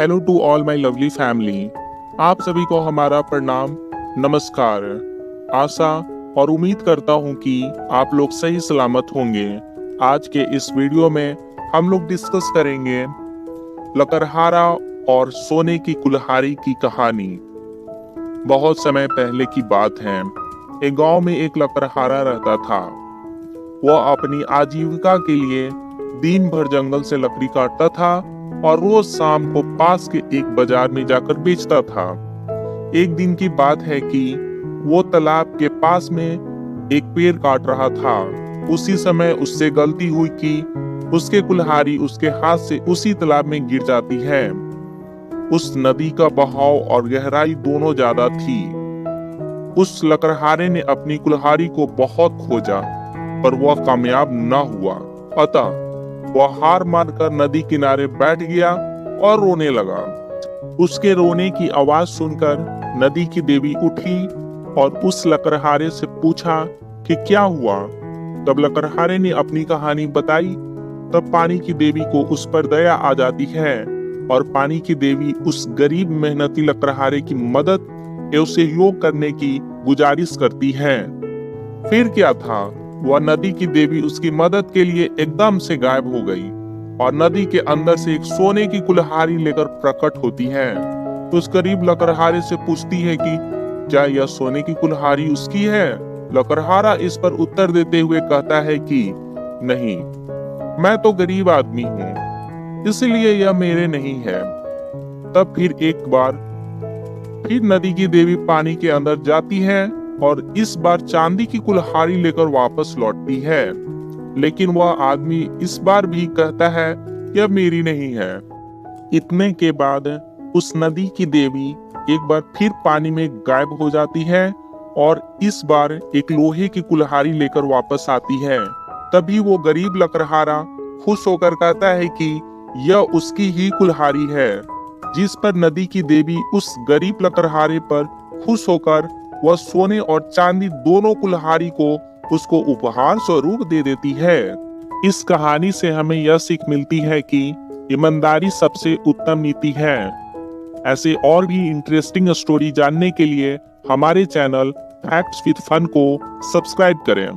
Hello to all my lovely family. आप सभी को हमारा प्रणाम, नमस्कार। आशा और उम्मीद करता हूँ कि आप लोग सही सलामत होंगे। आज के इस वीडियो में हम लोग डिस्कस करेंगे लकड़हारा और सोने की कुल्हाड़ी की कहानी। बहुत समय पहले की बात है। एक गांव में एक लकड़हारा रहता था। वह अपनी आजीविका के लिए दिन भर जंगल से लकड़ी काटता था और रोज शाम को पास के एक बाजार में जाकर बेचता था। एक दिन की बात है कि वो तालाब के पास में एक पेड़ काट रहा था। उसी समय उससे गलती हुई कि उसके कुल्हाड़ी उसके हाथ से उसी तालाब में गिर जाती है। उस नदी का बहाव और गहराई दोनों ज्यादा थी। उस लकड़हारे ने अपनी कुल्हाड़ी को बहुत खोजा पर वह कामयाब न हुआ। अतः वह हार मानकर नदी किनारे बैठ गया और रोने लगा। उसके रोने की आवाज सुनकर नदी की देवी उठी और उस लकड़हारे से पूछा कि क्या हुआ। तब लकड़हारे ने अपनी कहानी बताई। तब पानी की देवी को उस पर दया आ जाती है और पानी की देवी उस गरीब मेहनती लकड़हारे की मदद एवं सहयोग करने की गुजारिश करती है। फिर क्या था, वह नदी की देवी उसकी मदद के लिए एकदम से गायब हो गई और नदी के अंदर से एक सोने की कुल्हाड़ी लेकर प्रकट होती है। तो उस गरीब लकड़हारे से पूछती है कि क्या यह सोने की कुल्हाड़ी उसकी है। लकड़हारा इस पर उत्तर देते हुए कहता है कि नहीं, मैं तो गरीब आदमी हूँ, इसलिए यह मेरे नहीं है। तब फिर एक बार फिर नदी की देवी पानी के अंदर जाती है और इस बार चांदी की कुल्हाड़ी लेकर वापस लौटती है। लेकिन वह आदमी इस बार भी कहता है यह मेरी नहीं है। इतने के बाद उस नदी की देवी एक बार फिर पानी में गायब हो जाती है और इस बार एक लोहे की कुल्हाड़ी लेकर वापस आती है। तभी वो गरीब लकड़हारा खुश होकर कहता है कि यह उसकी ही कुल्हाड़ी है। जिस पर नदी की देवी उस गरीब लकड़हारे पर खुश होकर वह सोने और चांदी दोनों कुल्हाड़ी को उसको उपहार स्वरूप दे देती है। इस कहानी से हमें यह सीख मिलती है कि ईमानदारी सबसे उत्तम नीति है। ऐसे और भी इंटरेस्टिंग स्टोरी जानने के लिए हमारे चैनल फैक्ट्स विद फन को सब्सक्राइब करें।